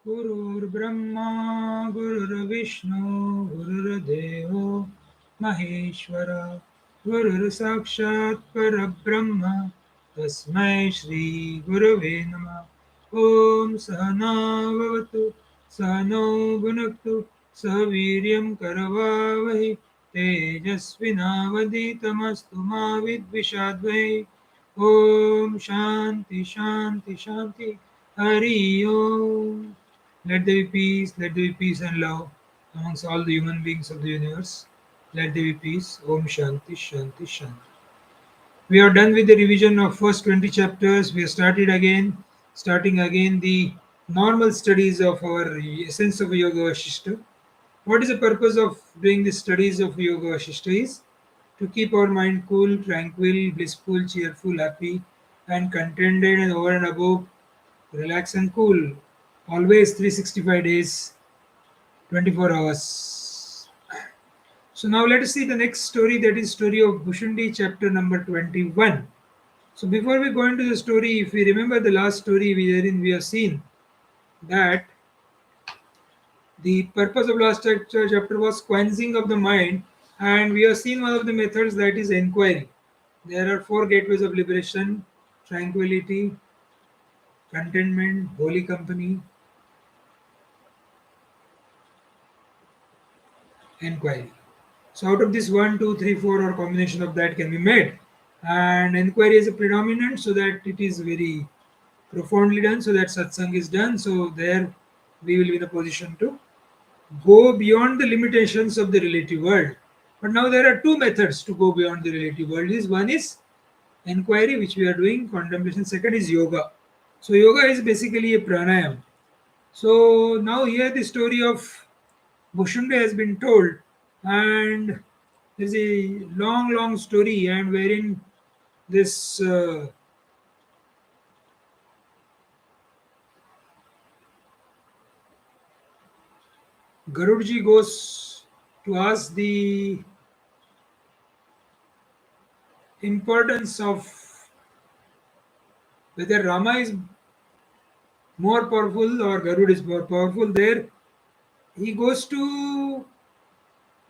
गुरुर्ब्रह्मा गुरुर्विष्णु गुरुर्देवो महेश्वर गुरुर्साक्षात् परब्रह्म तस्मै श्री गुरवे नमः। ओम सहना भवतु सहनौ भुनक्तु सह वीर्यं करवावहै तेजस्विनावधीतमस्तु मा विद्विषावहै। ओम शांति शांति शांति। Hari Om. Let there be peace, let there be peace and love amongst all the human beings of the universe. Let there be peace. Om Shanti Shanti Shanti. We are done with the revision of first 20 chapters. We have starting again the normal studies of our essence of Yogaavasishtha. What is the purpose of doing the studies of Yogaavasishtha is to keep our mind cool, tranquil, blissful, cheerful, happy, and contented, and over and above relax and cool. Always 365 days, 24 hours. So now let us see the next story, that is story of Bhushundi, chapter number 21. So before we go into the story, if we remember the last story wherein we have seen that the purpose of last chapter was cleansing of the mind, and we have seen one of the methods, that is inquiry. There are four gateways of liberation: tranquility, contentment, holy company, inquiry. So out of this one, two, three, four, or combination of that can be made. And inquiry is a predominant, so that it is very profoundly done, so that satsang is done. So there we will be in a position to go beyond the limitations of the relative world. But now there are two methods to go beyond the relative world. One is inquiry, which we are doing, contemplation. Second is yoga. So yoga is basically a pranayam. So now here the story of Bhushunda has been told, and there's a long story, and wherein this Garudji goes to ask the importance of whether Rama is more powerful or Garud is more powerful. There he goes to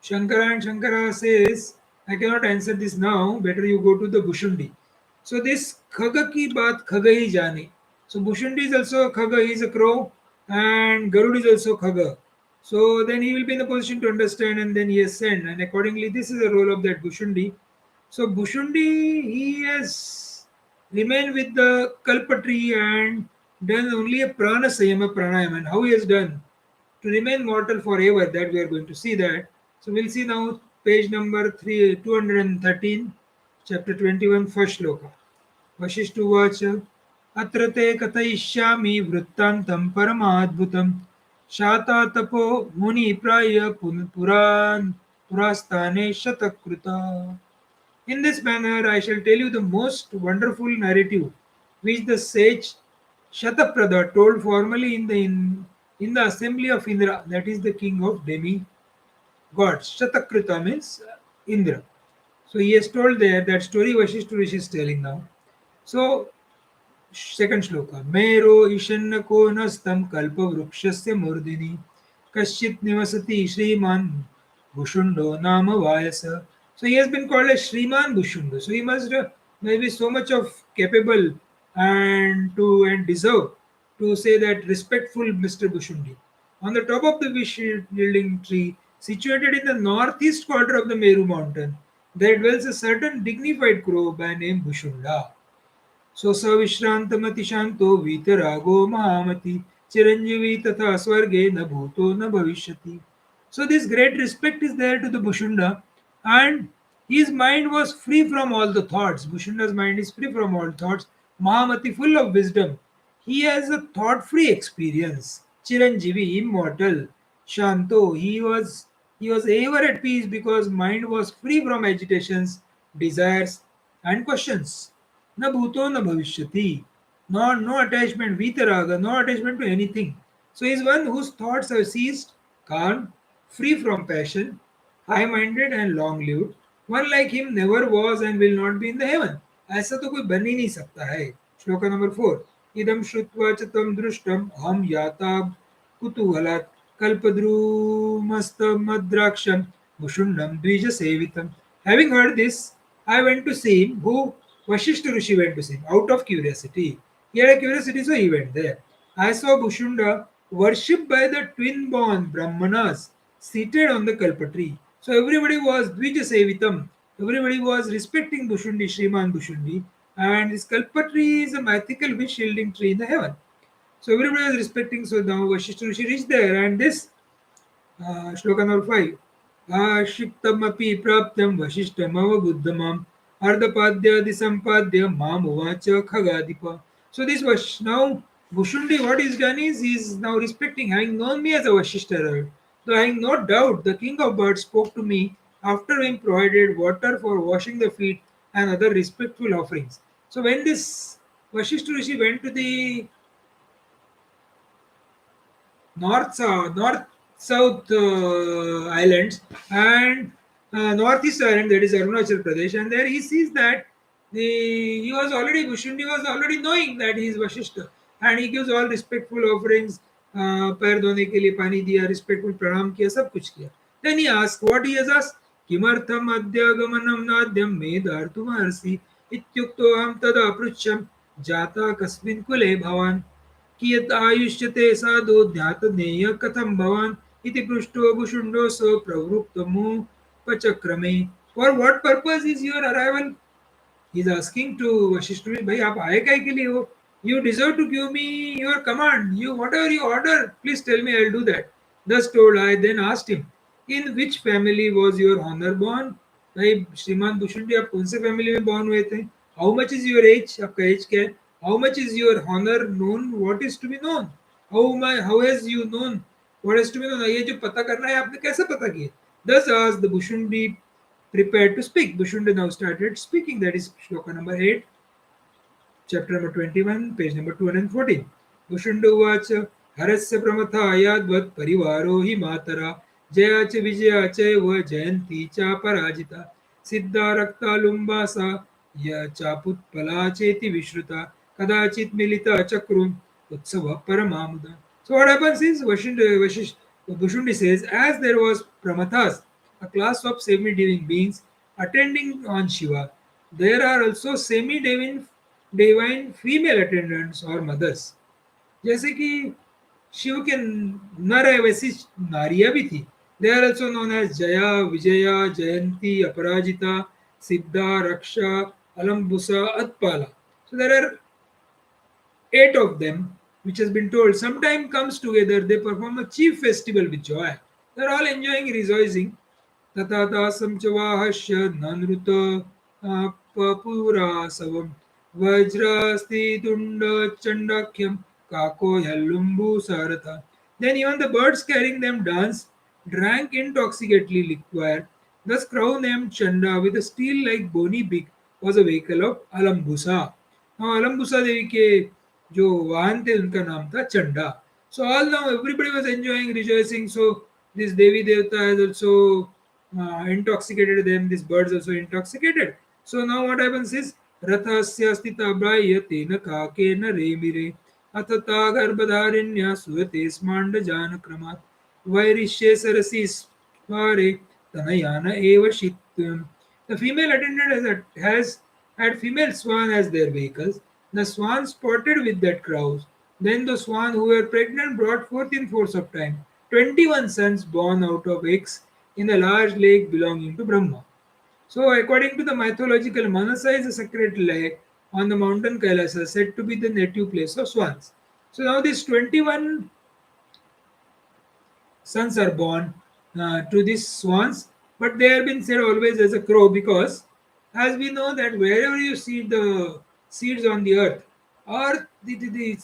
Shankara, and Shankara says, I cannot answer this now, better you go to the Bhushundi. So this Khaga ki baat Khaga hi jane. So Bhushundi is also a Khaga, he is a crow, and Garud is also Khaga. So then he will be in a position to understand, and then he has sent, and accordingly this is the role of that Bhushundi. So Bhushundi, he has remained with the Kalpatri and done only a Prana Sayama Pranayam, and how he has done to remain mortal forever, that we are going to see that. So we'll see now page number 213, chapter 21, first shloka. Vashishthuvacha अत्र ते कथयिष्यामि वृत्तान्तं परमाद्भुतं शातातपो मुनिप्राय पुरास्ताने शतकृता. In this manner I shall tell you the most wonderful narrative which the sage Shataprada told formerly in the assembly of Indra, that is the king of demi gods. Shatakrita means Indra. So he has told there that story Vashishtha Rishi is telling now. So second shloka. Mero ishanna konastam kalpa vrukshasya murdini kaschit nivasati shriman Bhushundo nama vayasa. So he has been called as Shriman Bhushundo. So he must maybe so much of capable and deserve to say that respectful Mr. Bhushundi. On the top of the wish yielding tree, situated in the northeast quarter of the Meru mountain, there dwells a certain dignified crow by name Bhushunda. So Savishrantamati Shanto Vitarago Mahamati Chiranjeevi Tatha Swarge Na Bhuto Na Bhavishyati. So this great respect is there to the Bhushunda, and his mind was free from all the thoughts. Bhushunda's mind is free from all thoughts. Mahamati, full of wisdom. He has a thought-free experience. Chiranjeevi, immortal. Shanto, he was ever at peace because mind was free from agitations, desires, and questions. Na bhuto na bhavishyati. No attachment, vitaraga, no attachment to anything. So he is one whose thoughts have ceased, calm, free from passion, high minded and long lived. One like him never was and will not be in the heaven. ऐसा तो कोई बन ही नहीं सकता है. Shloka number 4. इदम श्रुत्वा च तम दृष्टम हम याता कुतूहलात् कल्पद्रुमस्तमद्राक्षं Bhushundam Dvija Sevitam. Having heard this, I went to see him, who Vashishta Rishi went to see him, out of curiosity. He had a curiosity, so he went there. I saw Bhushunda worshipped by the twin born Brahmanas seated on the Kalpa tree. So everybody was Dvija Sevitam. Everybody was respecting Bhushundi, Sriman Bhushundi, and this Kalpa tree is a mythical wish shielding tree in the heaven. So everybody was respecting. So now Vashishta Rishi reached there, and this श्लोक number 5 आक्षिप्तमपि प्राप्तं वशिष्ठमवबुद्धमाम् अर्धपाद्यादिसम्पाद्य माम् उवाच खगाधिप. So this was now Bhushundi, what he's done is he's now respecting, having known me as a Vashishthara. Though having no doubt the king of birds spoke to me after being provided water for washing the feet and other respectful offerings. So when this Vashishta Rishi went to the north south islands and northeast island, that is Arunachal Pradesh, and there he sees that he was already Bhushundi was already knowing that he is Vashishta, and he gives all respectful offerings, पैर धोने के लिए पानी दिया, respectful प्रणाम किया, सब कुछ किया. Then he asked, what he has asked, किमर्थम अद्यागमनं नाद्यं मे दार्तुमर्हसि इत्युक्तो अहं तदा पृच्छं जाता कस्मिन् कुले भवान् कियत् आयुष्यते साधु ध्यातज्ञेय कथं भवान् इति पृष्टो भुषुण्डो स प्रवृत्तमुपचक्रमे. For what purpose is your arrival? He is asking to Vashishta, भाई आप आए काय के लिए हो? You deserve to give me your command. You whatever you order, please tell me, I'll do that. Thus told I. Then asked him, in which family was your honor born? भाई श्रीमान भुषुंडी आप कौन से फैमिली में born हुए थे? How much is your age? आपका age क्या है? How much is your honor known? What is to be known? How has you known? What is to be known? ये जो पता करना है आपने कैसे पता किया? Thus asked the Bhushundi prepared to speak. Bhushunda now started speaking. That is shloka number 8, chapter number 21, page number 214. Bhushunda uvacha harasya pramatha yadvat parivaro hi matara jaya cha vijaya cha va jayanti cha parajita siddha rakta lumbasa ya cha putpala cheti vishruta kadachit milita chakrum utsava paramamuda. So what happens is Bhushundi says, as there was pramathas, a class of semi-divine beings attending on Shiva, there are also semi-divine female attendants or mothers. जैसे कि शिव के नर है वैसी नारियां भी थी. They are also known as Jaya, Vijaya, Jayanti, Aparajita, Siddha, Raksha, Alambusa, Atpala. So there are 8 of them, which has been told, sometime comes together, they perform a chief festival with joy. They are all enjoying, rejoicing. Tatatасam च वाहस्य ननृत पपुरासवम वज्रास्ति तुंड चंडाख्यम kako yallumbu saratha. Then even the birds carrying them danced, drank intoxicatedly liquor. Thus crow named Chanda with a steel like bony beak was a vehicle of Alambusa. Now Alambusa देवी के जो वाहन थे उनका नाम था Chanda. So all now everybody was enjoying, rejoicing. So this Devi Devta has also intoxicated them. These birds also intoxicated. So now what happens is Rathasya stita brayate kake na remire atata garbhadharinya suate smanda jana kramat vairishe sarasi sware tanayana eva shityam. The female attendant has had female swan as their vehicles. The swan spotted with that crows. Then the swan who were pregnant brought forth in course of time 21 sons born out of eggs in a large lake belonging to Brahma. So, according to the mythological, Manasa is a sacred lake on the mountain Kailasa, said to be the native place of swans. So, now these 21 sons are born to these swans, but they have been said always as a crow because, as we know, that wherever you see the seeds on the earth, or the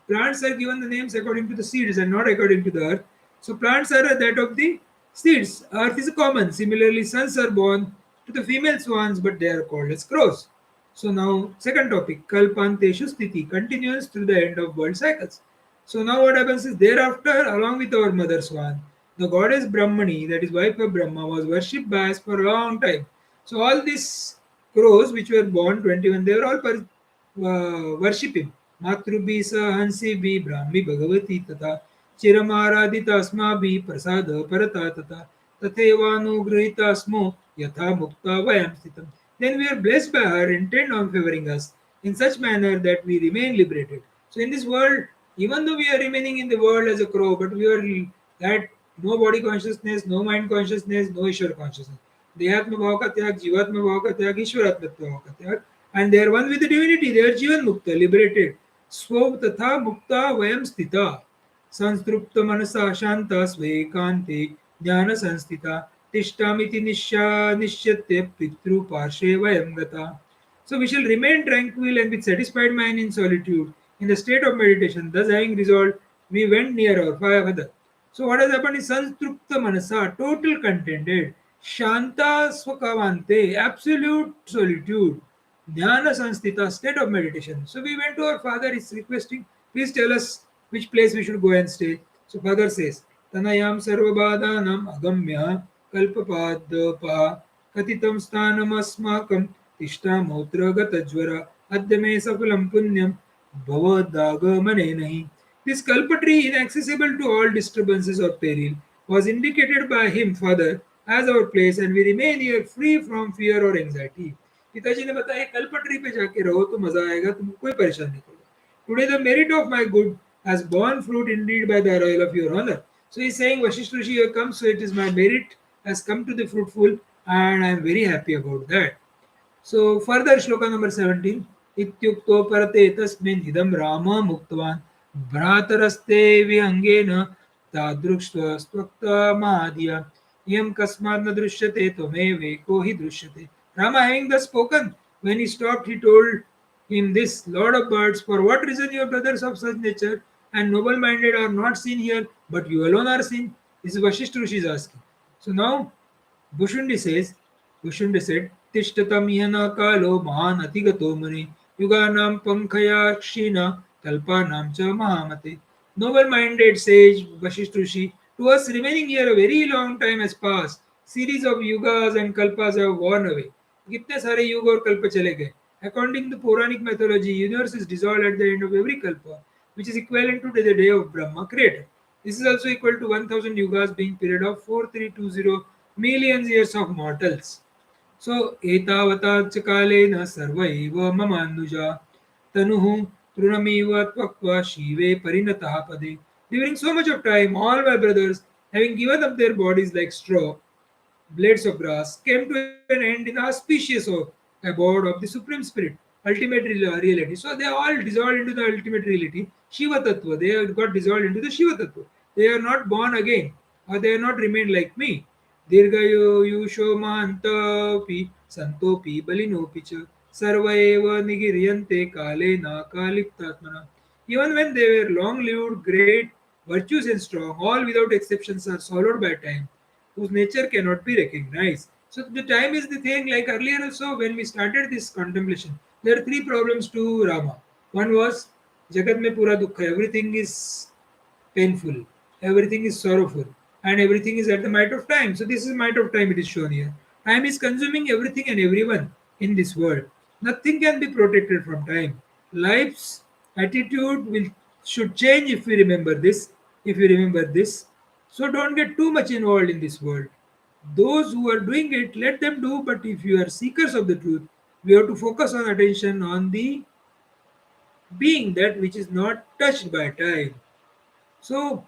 plants are given the names according to the seeds and not according to the earth. So, plants are that of the seeds. Earth is common. Similarly, sons are born to the female swans, but they are called as crows. So now, second topic, Kalpanteshu Sthiti continues through the end of world cycles. So now what happens is thereafter, along with our mother swan, the goddess Brahmani, that is wife of Brahma, was worshipped by us for a long time. So all these crows which were born 21, they were all worshipping. Matrubi sa hansi bi brahmi bhagavati tata चिरमाराधिता अस्माभिः प्रसाद परता तथा तथैवानुगृहीता स्मो यथा mukta vayam sthitam. Then we are blessed by her intent on favoring us in such manner that we remain liberated. So in this world, even though we are remaining in the world as a crow, but we are that no body consciousness, no mind consciousness, no Ishwar consciousness. देहात्म भाव का त्याग, जीवात्म भाव का त्याग, ईश्वरात्म भाव का त्याग, and they are one with the divinity. They are जीवन मुक्त, liberated. स्व तथा मुक्ता वयम स्थिता संतृप्त मनसा शांता स्वेकांते ज्ञान संस्थिता तिष्ठामिति निश्यत्य पितृ पार्श्वे वयम गता. So we shall remain tranquil and with satisfied mind in solitude, in the state of meditation. Thus, having resolved, we went near our father. So, what has happened is Santrupta Manasa, total contented, Shanta Swakavante, absolute solitude, Dhyana Sanstita, state of meditation. So, we went to our father, he's requesting, please tell us which place we should go and stay. So, father says, Tanayam Sarvabhadanam Agamya Kalpapadapa Katitam Sthanam Asmakam Tishta Motra Gatajvara Adyame Safalam Punyam Bhavadagamane Nahi. This kalpatri, inaccessible to all disturbances or peril, was indicated by him, Father, as our place, and we remain here free from fear or anxiety. पिताजी ने बताया कल्पट्री पे जाके रहो तो मजा आएगा, तुमको कोई परेशान नहीं होगा. Today the merit of my good has borne fruit indeed by the oil of your honor. So he's saying Vasishtha Rishi here comes, so it is my merit has come to the fruitful, and I am very happy about that. So further shloka number 17. Ityukto parate tasmin idam rama muktvan भ्रातरस्ते विहंगेन तादृक्ष्वा स्वक्ता mahadya yam kasmad na drishyate tvameve ko hi drishyate. Rama having thus spoken, when he stopped, he told him this, Lord of birds, for what reason your brothers of such nature and noble minded are not seen here, but you alone are seen? This is Vasishtha Rishi is asking. So now Bhushundi says, Bhushundi said, Tishtatam ihana kalo mahan atigato muni yuganam pankhaya kshina kalpanam cha mahamate. Noble-minded sage Vasishtha Rishi, to us remaining here a very long time has passed. Series of yugas and kalpas have worn away. कितने सारे युग और कल्प चले गए. According to Puranic mythology, universe is dissolved at the end of every kalpa, which is equivalent to the day of Brahma creator. This is also equal to 1000 yugas, being period of 4320 millions years of mortals. So, etavata chakalena sarvaiva mamanuja tanuhu trunamiva tvakva shive parinataha pade. During so much of time, all my brothers, having given up their bodies like straw, blades of grass, came to an end in the auspicious abode of the Supreme Spirit, ultimate reality. So they all dissolved into the ultimate reality, Shiva Tattva. They have got dissolved into the Shiva Tattva. They are not born again, or they are not remained like me. Dirgayo Yusho Mahantapi Santopi Balinopi Cha Sarva Eva Nigiryante Kale Na Kaliptatmana. Even when they were long lived, great, virtuous and strong, all without exceptions are swallowed by time, whose nature cannot be recognized. So the time is the thing, like earlier also when we started this contemplation, there are three problems to Rama. One was Jagat mein pura dukha, everything is painful, everything is sorrowful, and everything is at the might of time. So this is might of time, it is shown here. Time is consuming everything and everyone in this world. Nothing can be protected from time. Life's attitude will should change if we remember this. If you remember this, so don't get too much involved in this world. Those who are doing it, let them do. But if you are seekers of the truth, we have to focus on attention on the being that which is not touched by time. So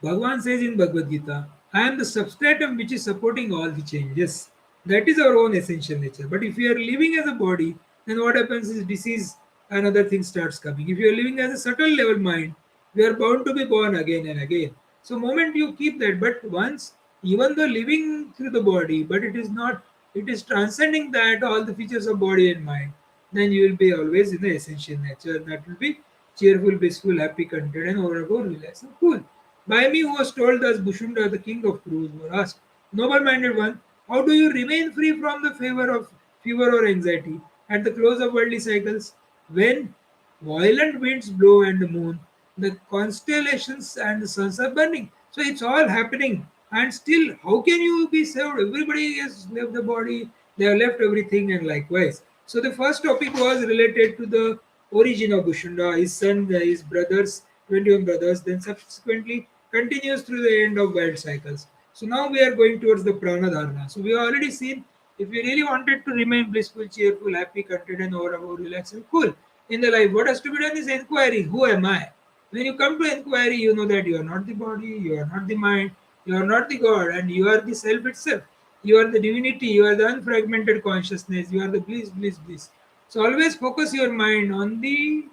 Bhagavan says in Bhagavad Gita, I am the substratum which is supporting all the changes. That is our own essential nature. But if we are living as a body, then what happens is disease and other things starts coming. If you are living as a subtle level mind, we are bound to be born again and again. So moment you keep that, but once, even though living through the body, but it is not, it is transcending that all the features of body and mind, then you will be always in the essential nature. That will be cheerful, blissful, happy, content, and overall relaxed and cool. By me, who was told thus, Bhushunda, the king of crows, were asked, Noble-minded one, how do you remain free from the favor of fever or anxiety at the close of worldly cycles? When violent winds blow and the moon, the constellations and the suns are burning. So it's all happening. And still, how can you be saved? Everybody has left the body, they have left everything, and likewise. So the first topic was related to the origin of Bhushunda, his son, his brothers, 21 brothers, then subsequently continues through the end of world cycles. So now we are going towards the prana dharana. So we have already seen if we really wanted to remain blissful, cheerful, happy, content, and overall relaxed and cool in the life, what has to be done is inquiry. Who am I? When you come to inquiry, you know that you are not the body, you are not the mind, you are not the God, and you are the self itself. You are the divinity, you are the unfragmented consciousness, you are the bliss, bliss, bliss. So always focus your mind on the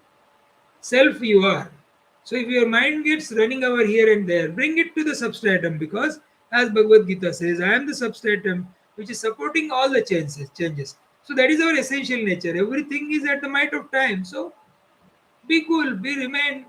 self you are. So if your mind gets running over here and there, bring it to the substratum because as Bhagavad Gita says, I am the substratum which is supporting all the changes. So that is our essential nature. Everything is at the might of time. So be cool, be remain.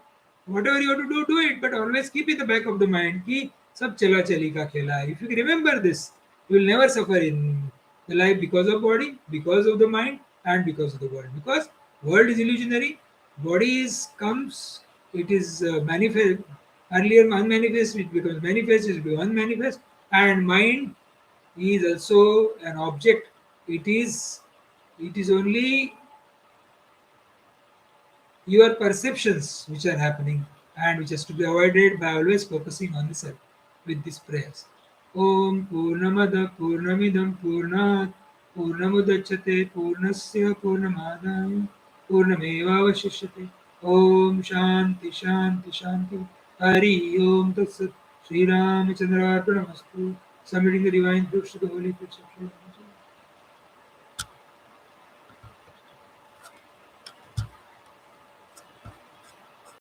Whatever you have to do it. But always keep in the back of the mind कि सब चला चली का खेला है. If you remember this, you will never suffer in the life because of body, because of the mind, and because of the world. Because world is illusionary, body is comes, it is manifest. Earlier unmanifest, it becomes manifest, it becomes unmanifest, and mind is also an object. It is only your perceptions which are happening and which has to be avoided by always focusing on the self with these prayers. Om Purnamada Purnamidam Purnat Purnamudachyate Purnasya Purnamadaya Purnamevavashishyate. Om Shanti Shanti Shanti. Hari Om Tatsat. Sri Ramachandra Arpanamastu. Submitting the divine fruits to the holy fruits of Sri Ram.